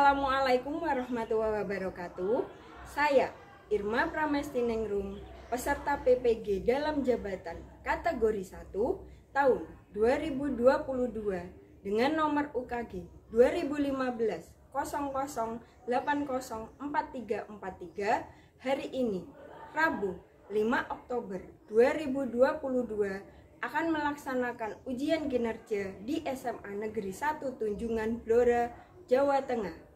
Assalamualaikum warahmatullahi wabarakatuh. Saya Irma Pramestiningrum, peserta PPG dalam jabatan kategori 1 tahun 2022 dengan nomor UKG 2015 00804343 hari ini, Rabu 5 Oktober 2022 akan melaksanakan ujian kinerja di SMA Negeri 1 Tunjungan Blora, Jawa Tengah.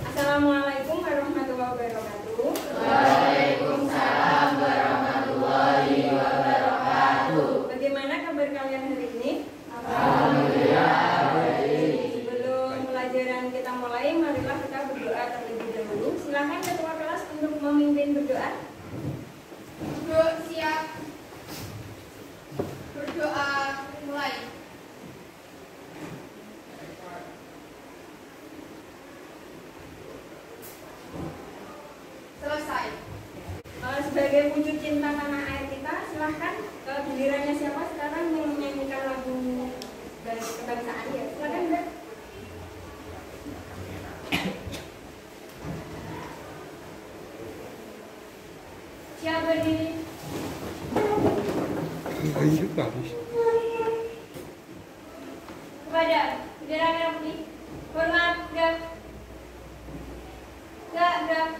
Assalamualaikum warahmatullahi wabarakatuh. Waalaikumsalam warahmatullahi wabarakatuh. Bagaimana kabar kalian hari ini? Alhamdulillah baik. Sebelum pelajaran kita mulai, marilah kita berdoa terlebih dahulu. Silakan ketua kelas untuk memimpin berdoa. Siap. Berdoa mulai. Selesai. Sebagai wujud cinta tanah air kita, silahkan gilirannya siapa sekarang yang menyanyikan lagu kebangsaan ya. Silahkan Mbak. Siap berdiri. Kepada bendera merah putih, hormat gerak. Gerak.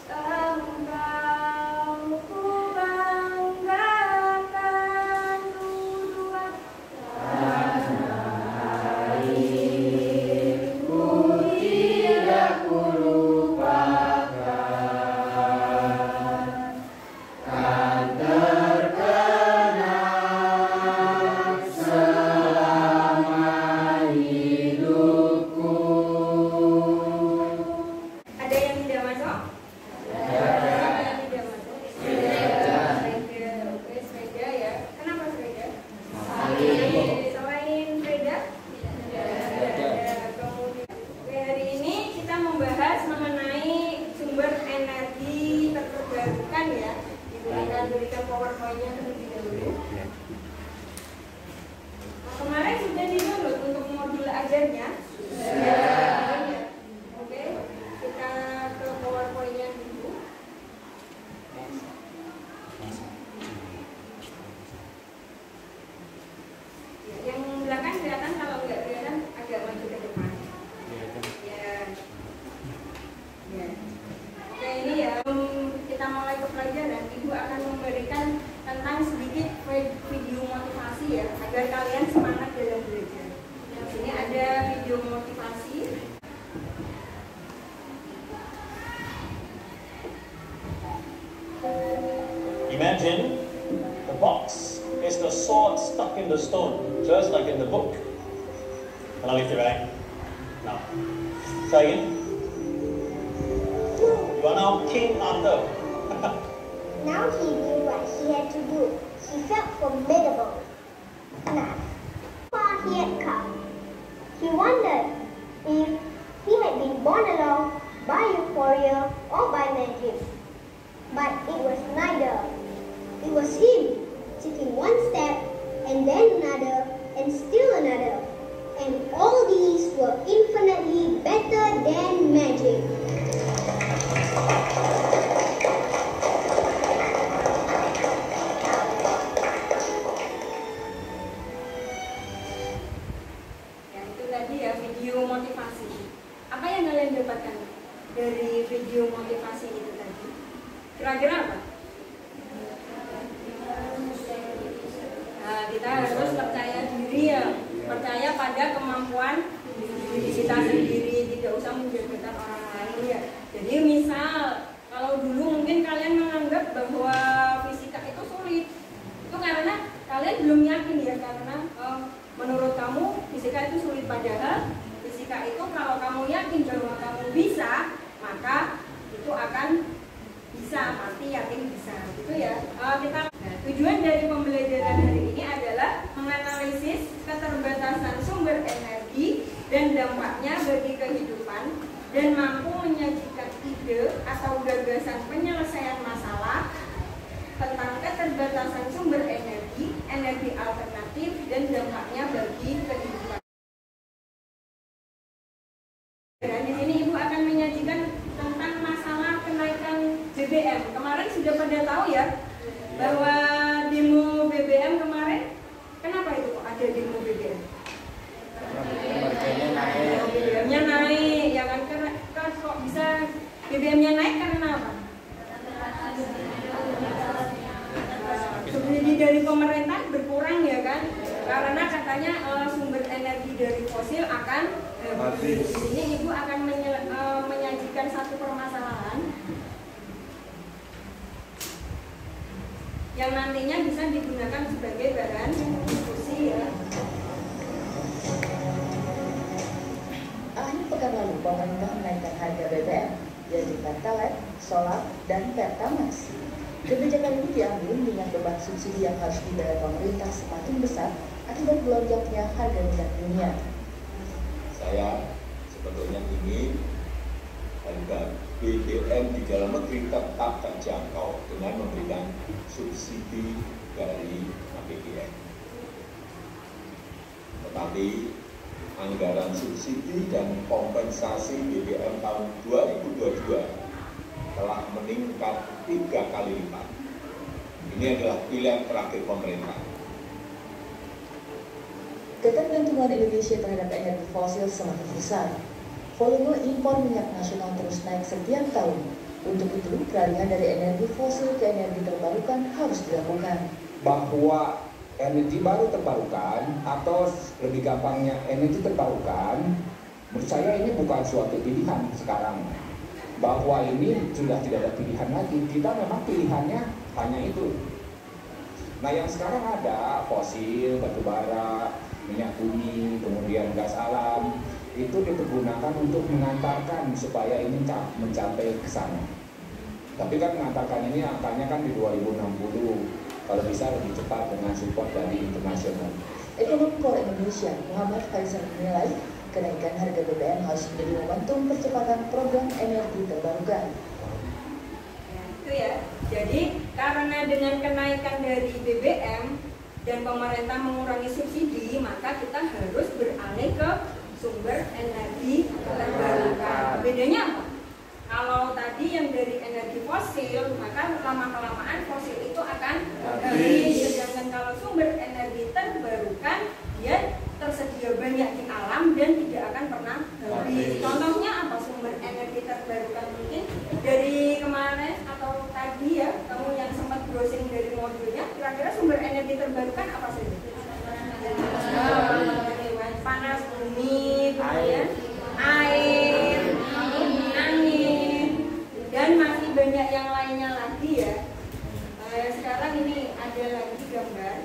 Engkau ku banggakan dua tanah airku, tidak ku lupakan, kan terkenang selama hidupku. Ada yang tidak masuk? Sepeda ya. Kenapa sepeda? Selain sepeda? Kemudian hari ini kita membahas mengenai sumber energi terbarukan ya. Ibu akan berikan PowerPoint-nya terlebih dahulu. Kemarin sudah di-download untuk modul ajarnya? Oke, kita ke PowerPoint-nya dulu. Yang belakang kelihatan, kalau nggak kelihatan agak maju ke depan. Ya. Oke, ini ya, kita mulai ke pelajaran. Ibu akan memberikan tentang sedikit video motivasi ya, agar kalian semangat dalam belajar. Di sini ada video motivasi. Imagine the box is the sword stuck in the stone, just like in the book. Can I lift it right? Now. Try again. You are now King Arthur. Now he knew what he had to do. He felt formidable. Now, far he had come. He wondered if he had been born along by euphoria or by magic. But it was neither. It was him, taking one step, and then another, and still another. And all these were infinitely better than magic. Ya, itu tadi ya video motivasi. Apa yang kalian dapatkan dari video motivasi itu tadi? Kira-kira apa? Nah, kita harus percaya diri ya. percaya pada kemampuan diri kita sendiri, tidak usah menjadikan orang lain ya. Jadi misal kalau dulu mungkin kalian menganggap bahwa fisika itu sulit, itu karena kalian belum yakin ya, karena menurut kamu fisika itu sulit, padahal fisika itu kalau kamu yakin bahwa kamu bisa, maka itu akan bisa, pasti yakin bisa gitu ya. Tujuan dari pembelajaran hari ini adalah menganalisis keterbatasan sumber energi dan dampaknya bagi kehidupan, dan mampu menyajikan ide atau gagasan penyelesaian masalah tentang keterbatasan sumber energi, energi alternatif, dan dampaknya bagi kehidupan. Dan di sini Ibu akan menyajikan tentang masalah kenaikan BBM. Kemarin sudah pada tahu ya bahwa demo BBM kemarin, kenapa itu kok ada demo BBM? Harganya naik. BBM-nya naik, ya kan? Kok bisa BBM-nya naik karena apa? Subsidi dari pemerintah berkurang ya kan? Karena katanya sumber energi dari fosil akan habis. Di sini Ibu akan menyajikan satu permasalahan yang nantinya bisa digunakan sebagai bahan diskusi ya. Akhir pekan lalu, pemerintah menaikkan harga BBM, yaitu Pertalite, Solar, dan Pertamax. Kebijakan ini diambil dengan beban subsidi yang harus dibayar pemerintah semakin besar akibat melonjaknya harga minyak dunia. Saya sebetulnya ingin harga BBM di dalam negeri tetap terjangkau dengan memberikan subsidi dari APBN. Tetapi anggaran subsidi dan kompensasi BBM tahun 2022 telah meningkat 3 kali lipat. Ini adalah pilihan terakhir pemerintah. Ketergantungan Indonesia terhadap energi fosil semakin besar. Volume impor minyak nasional terus naik setiap tahun. Untuk itu, peralihan dari energi fosil ke energi terbarukan harus dilakukan. Bahwa energi baru terbarukan atau lebih gampangnya energi terbarukan, menurut saya ini bukan suatu pilihan sekarang. Bahwa ini sudah tidak ada pilihan lagi, kita memang pilihannya hanya itu. Nah yang sekarang ada fosil, batu bara, minyak bumi, kemudian gas alam, itu dipergunakan untuk mengantarkan supaya ini mencapai ke sana. Tapi kan mengantarkan ini angkanya kan di 2060, kalau bisa lebih cepat dengan support dari internasional. Ekonomi Core Indonesia, Muhammad Faisal menilai kenaikan harga BBM harus menjadi momentum percepatan program energi terbarukan. Itu ya. Jadi karena dengan kenaikan dari BBM dan pemerintah mengurangi subsidi, maka kita harus beralih ke sumber energi terbarukan. Bedanya apa? Kalau tadi yang dari energi fosil, maka lama-kelamaan fosil itu akan habis. Sedangkan kalau sumber energi terbarukan, dia tersedia banyak di alam dan tidak akan pernah habis. Contohnya apa sumber energi terbarukan? Mungkin dari kemarin atau tadi ya, kamu yang sempat browsing dari modulnya, kira-kira sumber energi terbarukan apa saja? Panas bumi, kemudian air, angin, dan masih banyak yang lainnya lagi ya. Sekarang ini ada lagi gambar.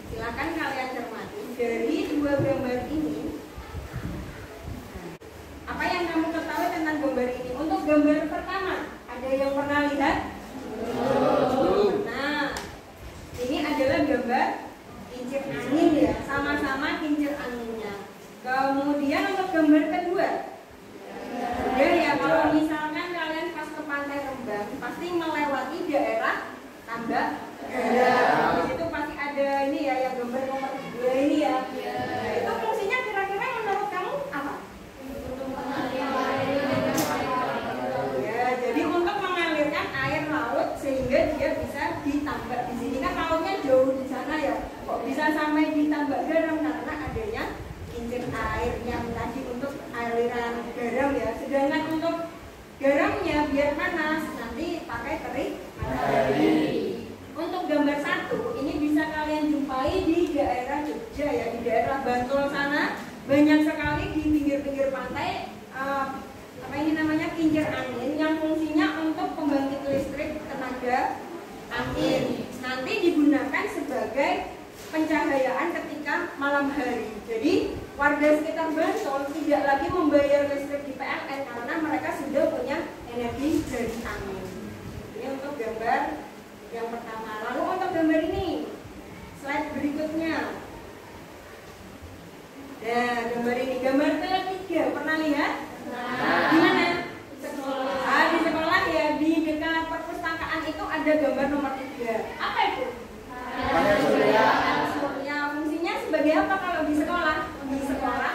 Silakan kalian cermati dari dua gambar ini. Apa yang kamu ketahui tentang gambar ini? Untuk gambar pertama, ada yang pernah lihat? Nah, ini adalah gambar kincir angin ya, sama-sama kincir anginnya. Kemudian untuk gambar kedua, ya kalau misalkan kalian pas ke Pantai Rembang, pasti melewati daerah tambak garam. Di situ pasti ada ini ya, yang gambar nomor 2 ini ya. Nah, itu fungsinya kira-kira menurut kamu apa? Ya, jadi untuk mengalirkan air laut sehingga dia bisa ditambak. Di sini kan lautnya jauh di sana ya. Kok bisa sampai ditambak garam? Karena adanya kincir air yang tadi untuk aliran garam ya. Sedangkan untuk garamnya biar panas nanti pakai terik matahari. Untuk gambar satu ini bisa kalian jumpai di daerah Jogja banyak sekali di pinggir-pinggir pantai kincir angin yang fungsinya untuk pembangkit listrik tenaga angin. Nanti digunakan sebagai pencahayaan ketika malam hari. Jadi warga sekitar Bantul tidak lagi membayar listrik di PLN karena mereka sudah punya energi dari angin. Ini untuk gambar yang pertama. Lalu untuk gambar ini, slide berikutnya. Nah, gambar ini, gambar ketiga, pernah lihat? Di mana? Di sekolah ya, di dekat perpustakaan itu ada gambar nomor 3. Apa itu? Panel surya. Fungsinya sebagai apa kalau di sekolah? Di sekolah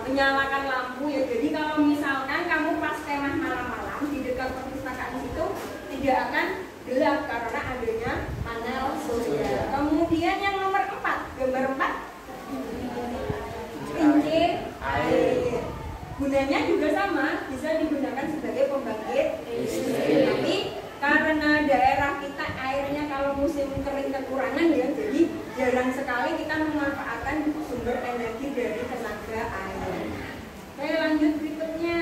menyalakan lampu ya. Jadi kalau misalkan kamu pas kemah malam-malam di dekat perpustakaan itu tidak akan gelap karena adanya panel surya. Kemudian yang nomor 4, gambar 4, kincir air. Gunanya juga sama, bisa digunakan sebagai pembangkit listrik. Tapi karena daerah kita airnya kalau musim kering kekurangan ya, jadi jarang sekali kita memanfaatkan sumber energi dari tenaga air. Oke, lanjut berikutnya.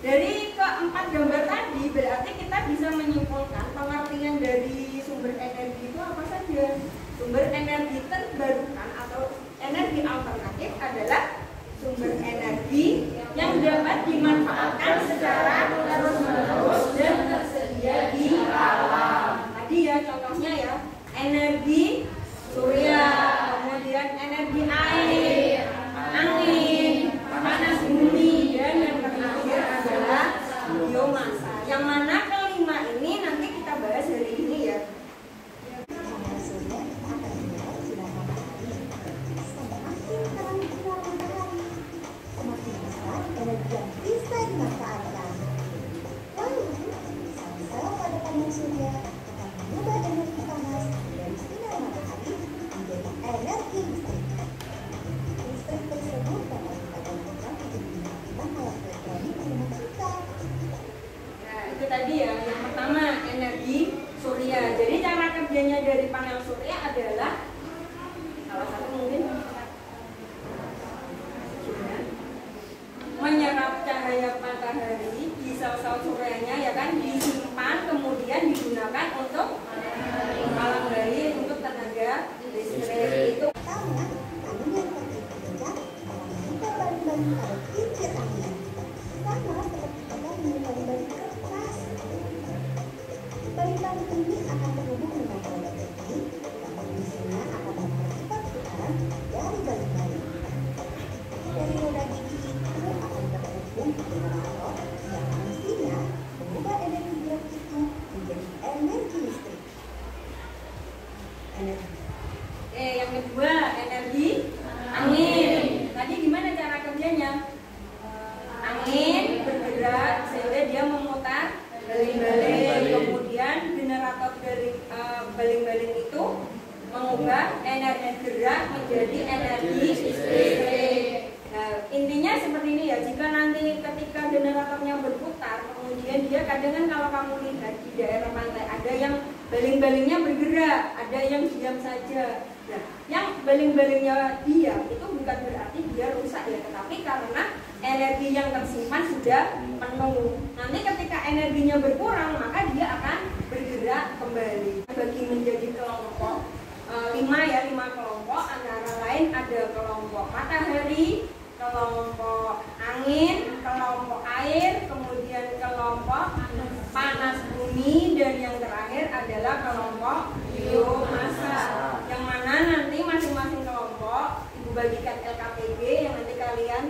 Dari keempat gambar tadi berarti kita bisa menyimpulkan pengertian dari sumber energi itu apa saja. Sumber energi terbarukan atau energi alternatif adalah sumber energi yang dapat dimanfaatkan secara terus-menerus dan tersedia di alam. Tadi ya contohnya ya, energi surya, kemudian energi air, angin, panas bumi, dan yang terakhir adalah biomasa. Yang mana kelima ini nanti kita bahas hari ini ya. Energi yang bisa dimanfaatkan. Lalu, sel-sel pada panel surya akan mengubah energi panas dari sinar matahari menjadi energi listrik. Listrik tersebut dapat kita gunakan untuk mengaktifkan alat elektronik di rumah kita. Nah, itu tadi ya, yang pertama energi surya. Jadi cara kerjanya dari panel surya adalah salah satu mungkin menyerap cahaya matahari di sel-sel suryanya ya kan, disimpan kemudian digunakan untuk malam hari untuk tenaga listrik. Itu pertama, angin yang terpecah akan memutar baling-baling pada kincir angin, sama seperti kita memutar baling kertas. Baling-baling ini akan terhubung dengan roda teknik yang fungsinya akan mempercepat putaran dari baling-baling. Dari roda gigi itu akan terhubung ke generator yang fungsinya mengubah energi gerak itu menjadi energi listrik. yang kedua energi angin. Tadi gimana cara kerjanya? Angin bergerak sehingga dia memutar baling-baling, kemudian generator dari baling-baling itu mengubah energi gerak menjadi energi listrik. Nah, intinya seperti ini ya, jika nanti ketika generatornya berputar, kemudian dia kadang kan kalau kamu lihat di daerah pantai ada yang baling-balingnya bergerak, ada yang diam saja. Nah, yang baling-balingnya diam itu bukan berarti dia rusak ya, tetapi karena energi yang tersimpan sudah penuh. Nanti ketika energinya berkurang, maka dia akan bergerak kembali. Bagi menjadi kelompok 5 kelompok, antara lain ada kelompok matahari, kelompok angin, kelompok air, kemudian kelompok panas bumi, dan yang terakhir adalah kelompok biomasa. Yang mana nanti masing-masing kelompok Ibu bagikan LKPG yang nanti kalian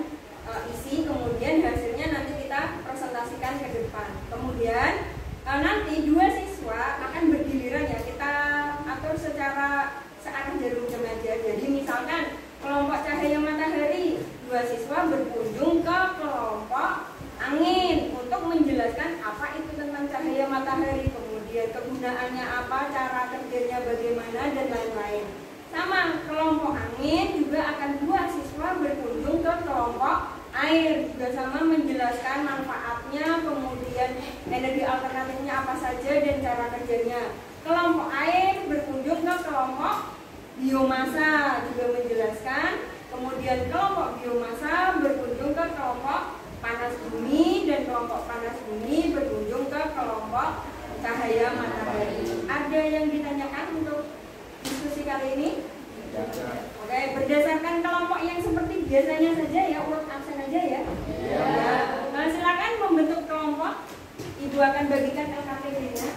isi, kemudian hasilnya nanti kita presentasikan ke depan. Kemudian nanti 2 siswa akan bergiliran ya, kita atur secara searah jarum jam aja. Jadi misalkan kelompok cahaya matahari, 2 siswa berkunjung ke kelompok angin untuk menjelaskan apa itu tentang cahaya matahari, kemudian kegunaannya apa, cara kerjanya bagaimana, dan lain-lain. Sama kelompok angin juga akan 2 siswa berkunjung ke kelompok air, juga sama menjelaskan manfaatnya, kemudian energi alternatifnya apa saja dan cara kerjanya. Kelompok air berkunjung ke kelompok biomasa juga menjelaskan. Kemudian kelompok biomasa berkunjung ke kelompok panas bumi, dan kelompok panas bumi berkunjung ke kelompok cahaya matahari. Ada yang ditanyakan untuk diskusi kali ini? Oke, berdasarkan kelompok yang seperti biasanya saja ya, urut absen aja ya. Nah, silakan membentuk kelompok. Ibu akan bagikan LKPD-nya.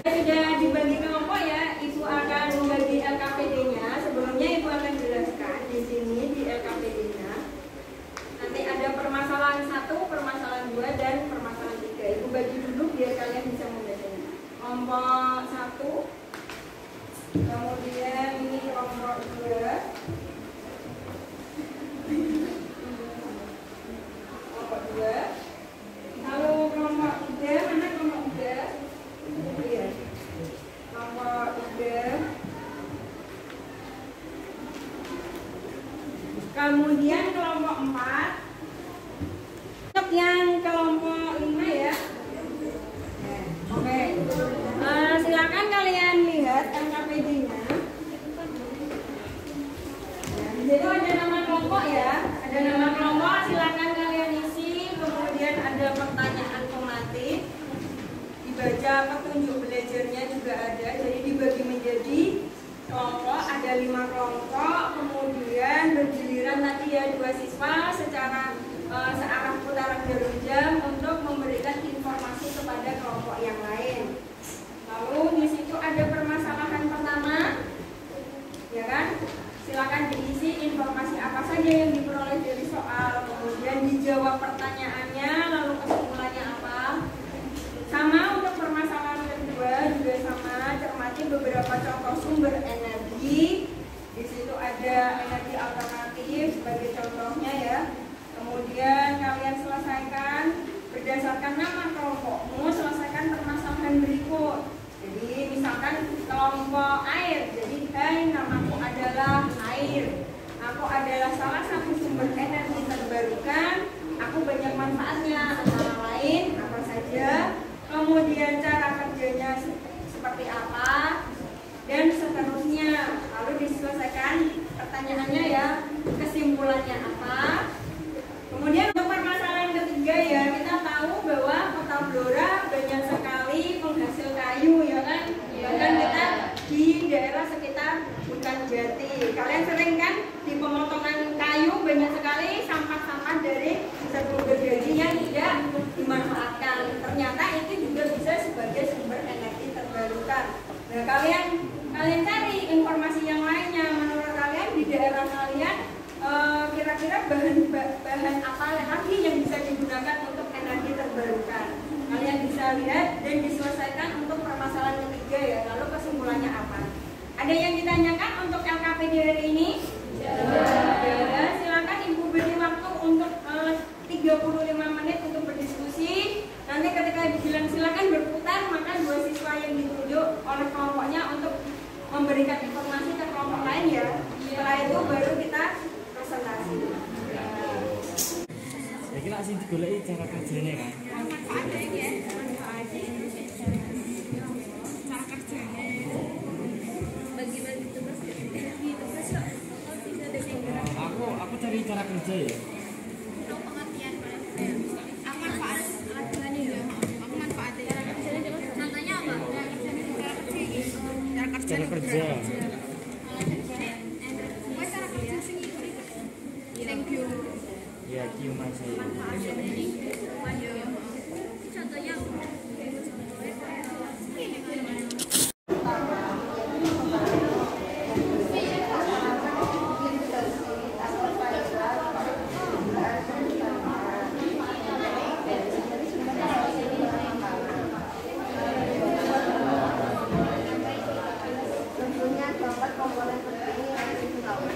Sudah dibagi kelompok ya, Ibu akan membagi LKPD-nya. Sebelumnya Ibu akan jelaskan di sini di LKPD-nya. Nanti ada permasalahan 1, permasalahan 2, dan permasalahan 3. Ibu bagi dulu biar kalian bisa membacanya. Kelompok 1, kemudian ini kelompok 2, kelompok 2, lalu kelompok 3, mana kelompok 3? Iya, kelompok 3. Kemudian kelompok 4. Untuk yang kelompok 5 ya. Oke. Silakan kalian lihat LKPD-nya. Di situ ada nama kelompok ya. Ada nama kelompok, silakan kalian isi. Kemudian ada pertanyaan tematik. Dibaca petunjuk belajarnya juga ada. Jadi dibagi menjadi kelompok, ada 5 kelompok. Kemudian bergiliran tadi ya 2 siswa secara searah putaran jarum jam untuk memberikan informasi kepada kelompok yang lain. Lalu di situ ada permasalahan pertama, ya kan? Silakan diisi informasi apa saja yang diperoleh dari soal, kemudian dijawab pertanyaannya, lalu kesimpulannya apa. Sama untuk permasalahan kedua juga sama, cermati beberapa contoh sumber energi. Di situ ada energi alternatif sebagai contohnya ya. Kemudian kalian selesaikan berdasarkan nama kelompokmu, selesaikan permasalahan berikut. Jadi misalkan kelompok air, jadi hai, namaku adalah air. Aku adalah salah satu sumber energi terbarukan. Aku banyak manfaatnya, antara lain apa saja. Kemudian cara kerjanya seperti apa, dan seterusnya. Lalu diselesaikan pertanyaannya ya, kesimpulannya apa. Kemudian untuk permasalahan ketiga ya, kita tahu bahwa Kota Blora banyak sekali penghasil kayu ya kan. Bahkan kita di daerah sekitar Hutan Jati, kalian sering kan di pemotongan kayu banyak sekali sampah-sampah dari sebelum bergaji yang tidak dimanfaatkan. Ternyata itu juga bisa sebagai sumber energi terbarukan. Nah, kalian cari informasi yang lainnya. Menurut kalian di daerah kalian kira-kira bahan apa lagi yang bisa digunakan untuk energi terbarukan? Kalian bisa lihat dan diselesaikan untuk permasalahan ketiga ya. Lalu kesimpulannya apa? Ada yang ditanyakan untuk LKPD hari ini? Ya, silakan Ibu beri waktu untuk 35 menit untuk berdiskusi. Nanti ketika dibilang silakan berputar, maka 2 siswa yang ditunjuk oleh kelompoknya untuk memberikan informasi ke kelompok lain ya. Setelah itu baru kita presentasi. Ya kita sih digoleki cara kerjanya kan. Cara kerjanya bagi-bagi tugas Aku cari cara kerja ya. pengertian manfaat aduannya ya. Aku manfaatnya contohnya apa? Cara kerja. Cara kerja sing bio Ya kiumasi. contohnya Komponen penting yang kita tahu.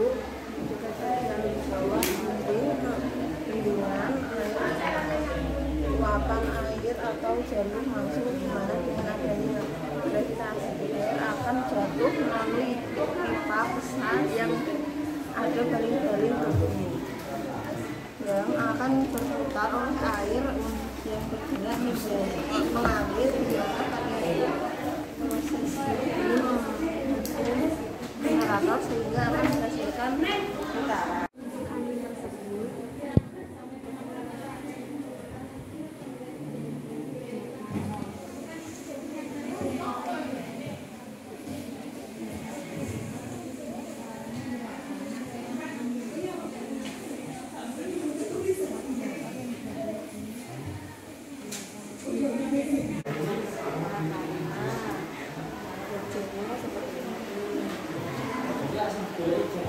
bubuk juga saya di bawah dinding ke bendungan luapan air atau jalur masuk di mana dengan adanya gravitasi air akan jatuh melalui pipa besar yang ada baling-baling berbunyi yang akan berputar oleh air yang bergerak mengalir proses ini generator sehingga akan menghasilkan putaran.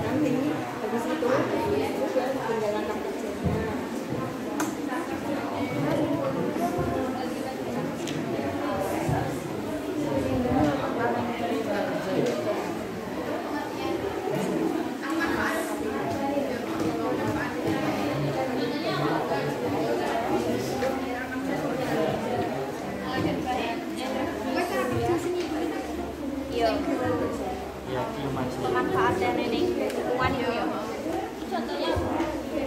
Nanti habis itu terus ya tinggal langkah kerjanya. Ya, kiuman sih. Pemanfaatan ini lingkungan itu ya. Contohnya sekarang saya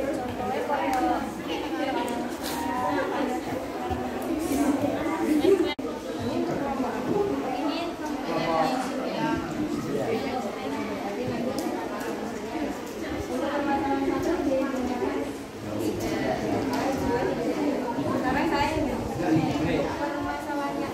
permasalahannya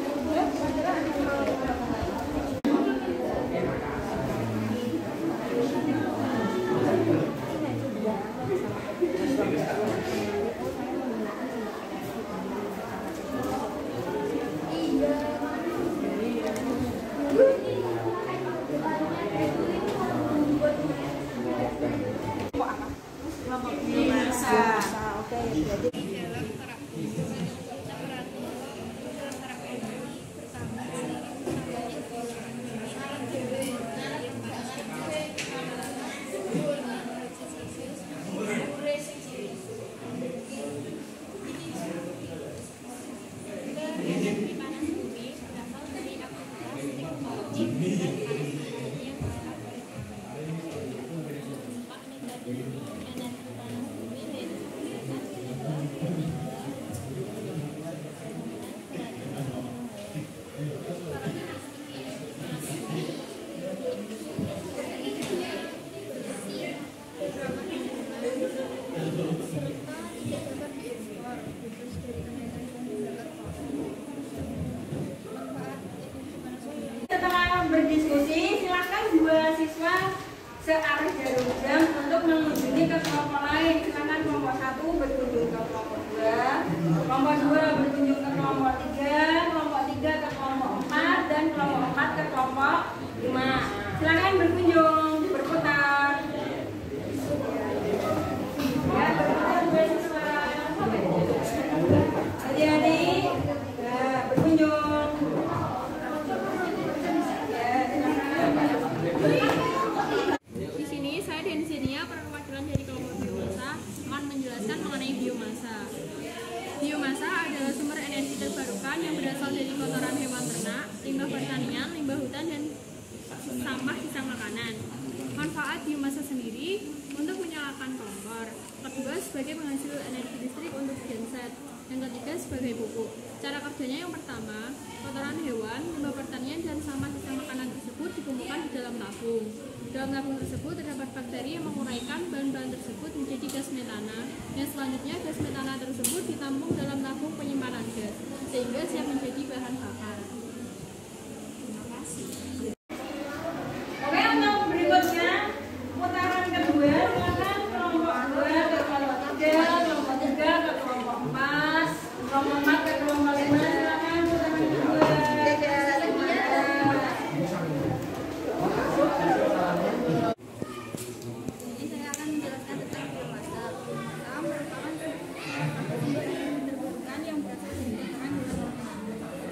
berdiskusi, silakan dua siswa searah jarum jam untuk mengunjungi ke kelompok lain. Silakan kelompok 1 berkunjung ke kelompok 2, kelompok 2 berkunjung ke kelompok 3, kelompok 3 ke kelompok 4, dan kelompok 4 ke kelompok 5. Silakan berkunjung, berputar. Ya, berputar dua siswa. Adik-adik, ya, berkunjung. Di sini saya dan Zenia, perwakilan dari kelompok biomasa, akan menjelaskan mengenai biomasa. Biomasa adalah sumber energi terbarukan yang berasal dari kotoran hewan ternak, limbah pertanian, limbah hutan, dan sampah sisa makanan. Manfaat biomasa sendiri untuk menyalakan kompor, kedua sebagai penghasil energi listrik untuk genset, yang ketiga sebagai pupuk. Cara kerjanya yang pertama, kotoran hewan, limbah pertanian, dan sampah sisa makanan tersebut dikumpulkan di dalam tabung. Dalam tabung tersebut terdapat bakteri yang menguraikan bahan-bahan tersebut menjadi gas metana, dan selanjutnya gas metana tersebut ditampung dalam tabung penyimpanan gas, sehingga siap menjadi bahan bakar. Terima kasih. Oke, untuk berikutnya putaran kedua, silakan kelompok 2 ke kelompok 3, kelompok 3 ke kelompok 4, kelompok 4 ke kelompok 5. Silakan putaran kedua. Ini saya akan menjelaskan tentang biomasa. Biomasa merupakan sumber energi terbarukan yang berasal dari kotoran hewan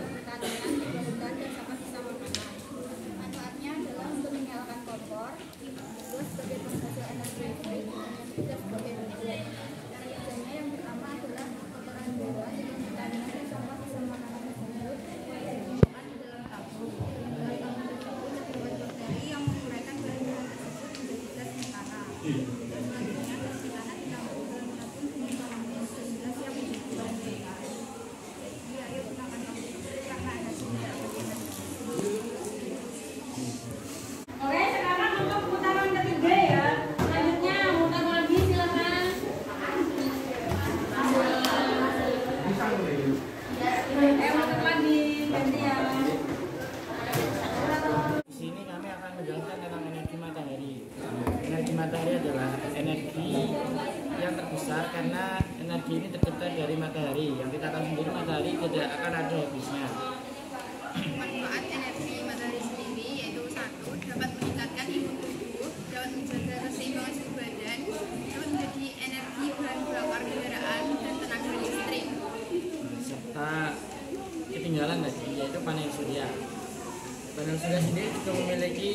pertanian, limbah hutan, dan sampah sisa makanan. Oke, sekarang untuk putaran ketiga ya. Selanjutnya mutar lagi, silakan. Mutar lagi, gantian. Di sini kami akan menjelaskan tentang energi matahari. Energi matahari adalah energi yang terbesar karena energi ini tercipta dari matahari. Yang kita tahu sendiri matahari tidak akan ada habisnya. Manfaat energi matahari sendiri yaitu 1. Dapat meningkatkan imun tubuh, dapat menjaga keseimbangan suhu badan, dapat menjadi energi bahan bakar kendaraan dan tenaga listrik. Serta ketinggalan tadi yaitu panel surya. Panel surya sendiri juga memiliki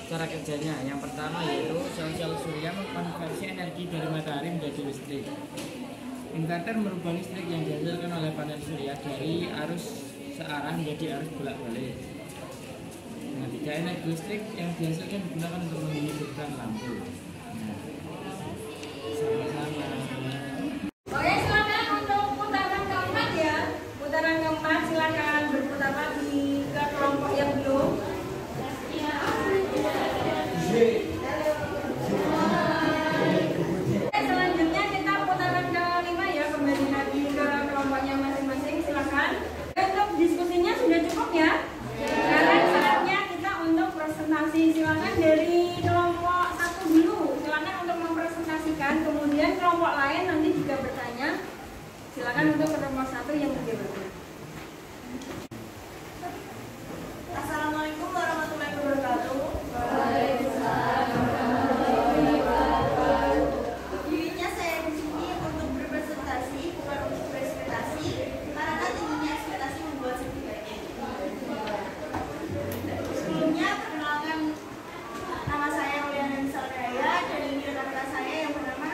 cara kerjanya. Yang pertama yaitu sel-sel surya mengkonversi energi dari matahari menjadi listrik. Inverter merubah listrik yang dihasilkan oleh panel surya dari arus searah menjadi arus bolak-balik. Nah, 3 energi listrik yang dihasilkan digunakan untuk menghidupkan lampu. Nah, sama-sama. Oke, silakan untuk putaran keempat ya. Putaran keempat silakan berputar lagi ke kelompok yang belum. Selanjutnya kita putaran kelima ya, kembali lagi ke kelompoknya masing-masing. Silakan. Untuk diskusinya sudah cukup ya. Sekarang saatnya kita untuk presentasi. Silakan dari kelompok 1 dulu. Silakan untuk mempresentasikan. Kemudian kelompok lain nanti juga bertanya. Silakan untuk kelompok 1 yang menjawab. Assalamualaikum warahmatullahi wabarakatuh. Dirinya saya di sini untuk berpresentasi, bukan untuk berekspektasi, karena tingginya ekspektasi membuat sedih banyak. Sebelumnya perkenalkan, nama saya Uliana Misalkaya dan ini rekan saya yang bernama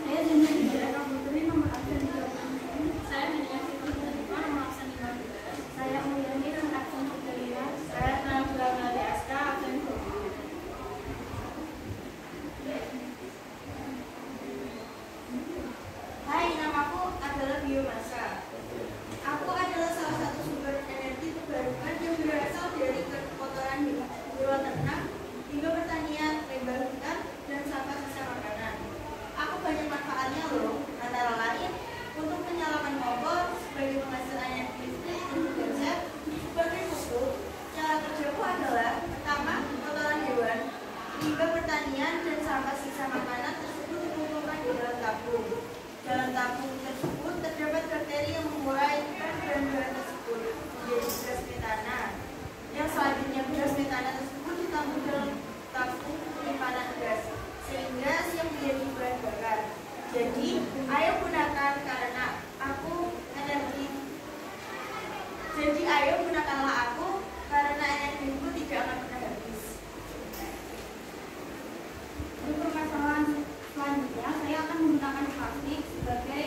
Saya Dina Hidayah Putri, nomor absen 36. Saya Dina Hidayah nomor absen 15. Saya Uliani, nomor absen 35. saya Nabila Melati Aska, absen 20. Hai, namaku adalah biomasa. Aku adalah salah satu sumber energi terbarukan yang berasal dari kotoran hewan ternak hingga pertanian, limbah hutan, dan sampah sisa makanan. Aku banyak manfaatnya loh, antara lain untuk menyalakan kompor sebagai penghasil energi listrik untuk genset. Sebagai pupuk, cara kerjaku adalah pertama, kotoran hewan, limbah pertanian, dan sampah sisa makanan tersebut dikumpulkan di dalam tabung. Dalam tabung tersebut terdapat bakteri yang menguraikan bahan-bahan tersebut menjadi gas metana. Yang selanjutnya gas metana tersebut ditampung dalam tabung penyimpanan gas sehingga siap menjadi bahan bakar. Jadi, ayo gunakan karena aku energi. Jadi, ayo gunakanlah aku karena energiku tidak akan pernah habis. Untuk permasalahan selanjutnya, saya akan menggunakan plastik sebagai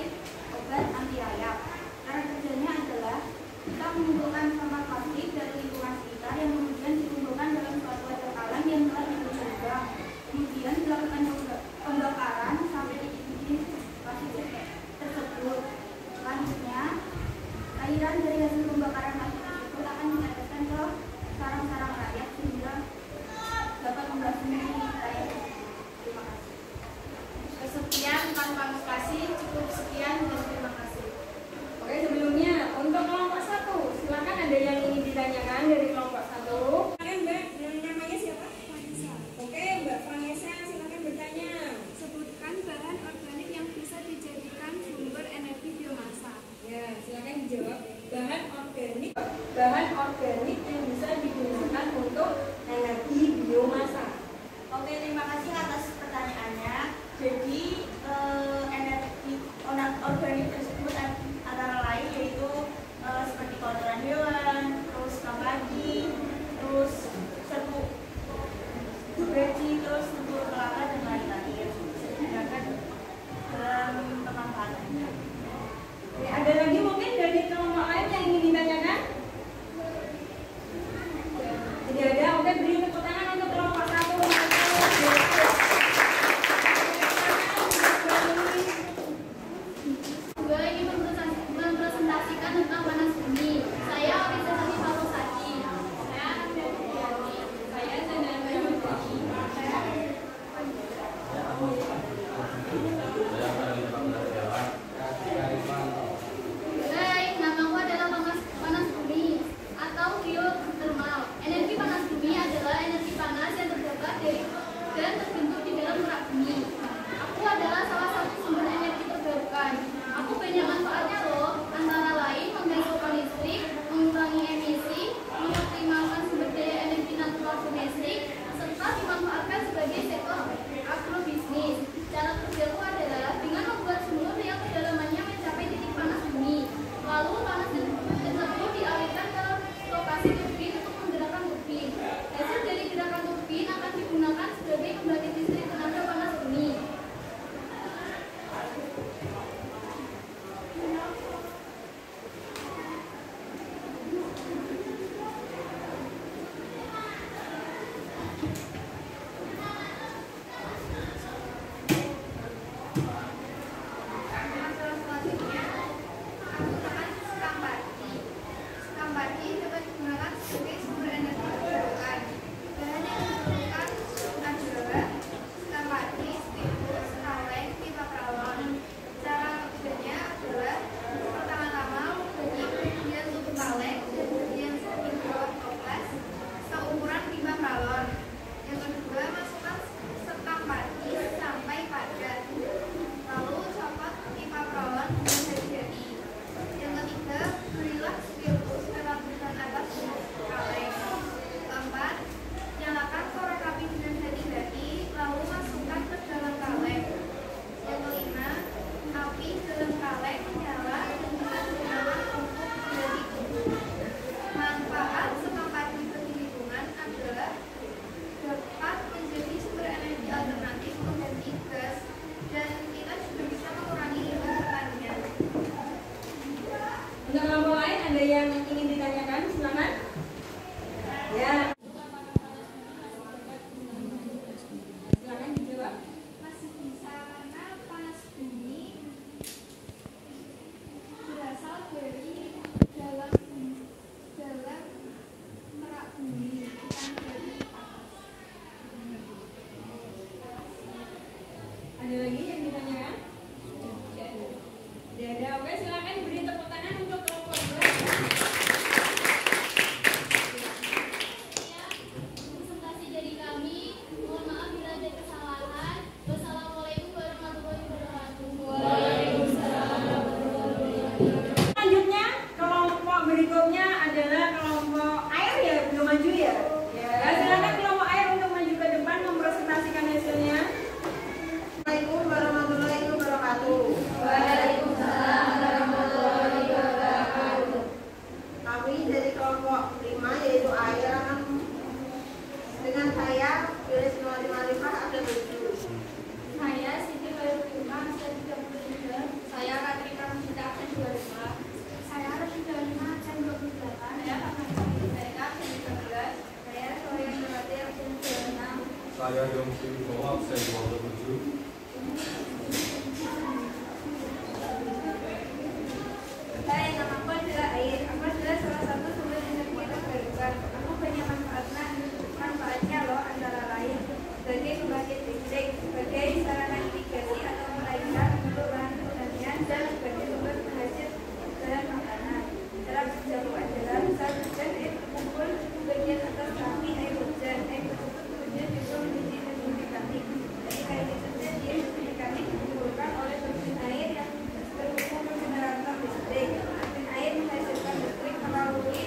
obat anti rayap. Cara kerjanya adalah kita mengumpulkan sampah plastik dari lingkungan sekitar yang kemudian dikumpulkan dalam suatu wadah kaleng yang telah dibuat. Kemudian dilakukan pembakaran sampai titik-titik plastik tersebut. Selanjutnya, cairan dari hasil pembakaran plastik tersebut akan diteteskan ke sarang-sarang rayap sehingga dapat membasmi rayap. Terima kasih. Kesekian tanpa makasih, cukup sekian dan terima kasih. Oke, sebelumnya untuk kelompok 1, silakan ada yang ingin ditanyakan dari kelompok 1. Silakan Mbak, namanya siapa? Vanessa. Oke, Mbak Vanessa, silakan bertanya. Sebutkan bahan organik yang bisa dijadikan sumber energi biomasa. Ya, silakan dijawab. Bahan organik yang bisa digunakan untuk energi biomasa. Oke, terima kasih atas pertanyaannya. Jadi, energi organik tersebut antara lain yaitu seperti kotoran hewan, terus padi, terus serbuk besi, terus serbuk kelapa dan lain-lain yang bisa digunakan dalam pemanfaatannya. Oke, ada lagi mungkin dari kelompok lain yang ingin ditanyakan? Tidak ada. Oke, beri tepuk tangan untuk kelompok 1. merak bumi. Aku adalah salah satu sumber energi terbarukan. Aku banyak manfaatnya loh, antara lain menghasilkan listrik, mengurangi emisi, mengoptimalkan sumber daya energi natural domestik, serta dimanfaatkan sebagai sektor agrobisnis. Cara kerjaku adalah dengan membuat sumur yang kedalamannya mencapai titik panas bumi. Lalu panas tersebut dialirkan ke lokasi turbin untuk menggerakkan turbin. Hasil dari gerakan turbin akan digunakan sebagai pembangkit listrik tenaga panas bumi. Untuk kelompok lain ada yang ingin ditanyakan? Silakan. Ya. Silakan dijawab. Masih bisa karena panas bumi berasal dari dalam merak bumi, bukan dari atas. Ada lagi yang ditanyakan? Tidak ada. Oke, silakan beri tepuk tangan untuk kelompok 2. Presentasi dari kami. Mohon maaf bila ada kesalahan. Wassalamualaikum warahmatullahi wabarakatuh. Selanjutnya, kelompok berikutnya adalah kelompok air ya, belum maju ya. Ya, silakan kelompok air untuk maju ke depan mempresentasikan hasilnya. Assalamualaikum warahmatullahi wabarakatuh. Waalaikumsalam warahmatullahi wabarakatuh. Kami dari kelompok 5 yaitu air akan dengan saya Yulis Nurul Marifah ada 7. Saya Siti Bayu Firman, saya 33. Saya Katrina Musita, absen 25. Saya Rosida Lima, absen 28. Saya Fatma Mereka, absen 13. Saya Soya Nurati, absen 26. Saya Yongki Wibowo, absen 27. Hai, namaku adalah Air. Aku adalah salah satu sumber energi terbarukan. Aku banyak manfaatnya loh, antara lain sebagai pembangkit listrik, sebagai sarana irigasi atau melahirkan untuk lahan pertanian, dan sebagai sumber penghasil bahan makanan. Cara kerjaku adalah saat hujan air terkumpul di bagian atas kami air hujan. Air tersebut kemudian juga menjadi energi mekanik. Dari air deterjen di energi mekanik dikumpulkan oleh turbin air yang terhubung ke generator listrik. Turbin air menghasilkan listrik melalui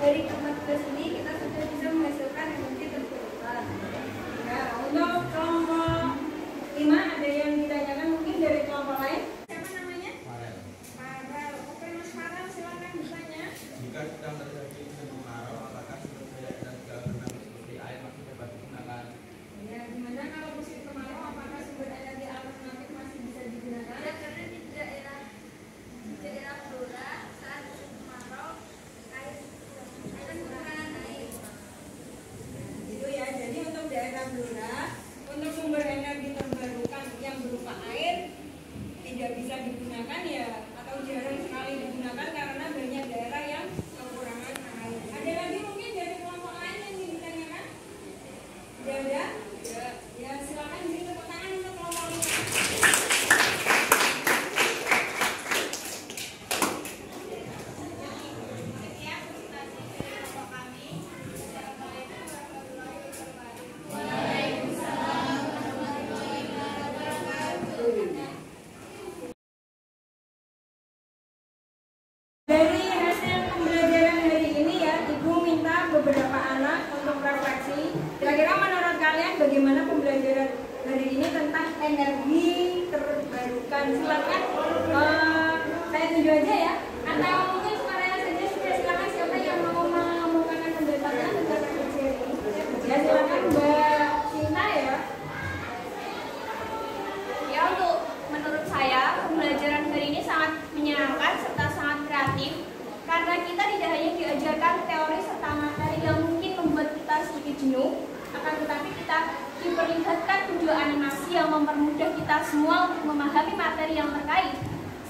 dari ke-14 ini kita sudah bisa menghasilkan energi terbarukan. Nah, untuk kelompok 5 ada yang ditanyakan mungkin dari kelompok lain. Siapa namanya? Farel. Oke, Mas Farel, silakan bertanya. Jika sedang terjadi musim kemarau, apakah sumber daya energi alternatif seperti air masih dapat digunakan? Ya, gimana kalau musim kemarau, apakah sumber energi alternatif masih bisa digunakan? Ya, karena di daerah Blora saat musim kemarau air kekurangan air. Gitu ya. Jadi untuk daerah Blora, untuk sumber energi terbarukan yang berupa air tidak bisa digunakan ya, atau jarang sekali digunakan karena banyak daerah yang kekurangan air. Ada lagi mungkin dari kelompok lain yang ingin ditanyakan? Tidak ada? Ya, silakan beri tepuk tangan untuk kelompok 5. Dari hasil pembelajaran hari ini ya, Ibu minta beberapa anak untuk refleksi. Kira-kira menurut kalian bagaimana pembelajaran hari ini tentang energi terbarukan? Silakan saya tunjuk aja ya. Atau mungkin suaranya saja sudah, silakan siapa yang mau mengemukakan pendapatnya tentang refleksi hari ini. Ya, silakan Mbak Sinta ya. Ya, untuk menurut saya pembelajaran hari ini sangat menyenangkan serta sangat kreatif karena kita tidak hanya diajarkan teori serta materi yang mungkin membuat kita sedikit jenuh, akan tetapi kita diperlihatkan video animasi yang mempermudah kita semua untuk memahami materi yang terkait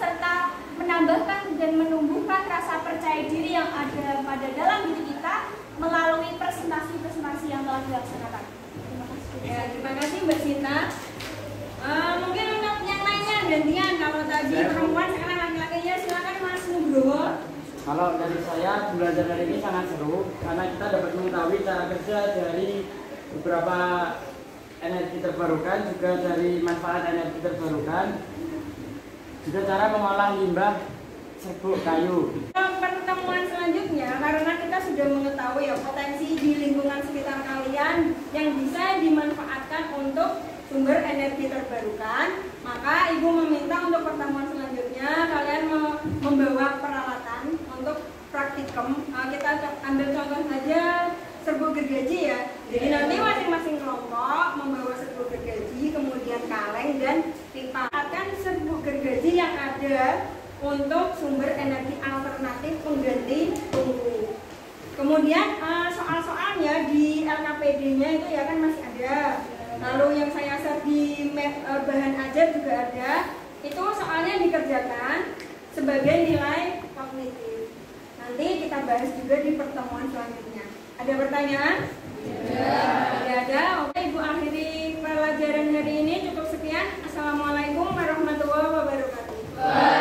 serta menambahkan dan menumbuhkan rasa percaya diri yang ada pada dalam diri kita melalui presentasi-presentasi yang telah dilaksanakan. Terima kasih. Ya, terima kasih Mbak Sinta. Mungkin untuk yang lainnya gantian, kalau tadi perempuan sekarang laki-lakinya, silakan Mas Nugroho. Kalau dari saya, belajar hari ini sangat seru karena kita dapat mengetahui cara kerja dari beberapa energi terbarukan, juga dari manfaat energi terbarukan, juga cara mengolah limbah serbuk kayu. Pertemuan selanjutnya, karena kita sudah mengetahui ya potensi di lingkungan sekitar kalian yang bisa dimanfaatkan untuk sumber energi terbarukan, maka Ibu meminta untuk pertemuan selanjutnya kalian membawa peralatan untuk praktikum. Kita ambil contoh saja serbuk gergaji ya. Jadi nanti masing-masing kelompok membawa serbuk gergaji, kemudian kaleng dan pipa. Akan serbuk gergaji yang ada untuk sumber energi alternatif pengganti tungku. Kemudian soal-soalnya di LKPD-nya itu ya kan masih ada. Lalu yang saya share di bahan ajar juga ada. Itu soalnya dikerjakan sebagai nilai kognitif. Nanti kita bahas juga di pertemuan selanjutnya. Ada pertanyaan? Tidak ada. Oke, Ibu akhiri pelajaran hari ini. Cukup sekian. Assalamualaikum warahmatullahi wabarakatuh.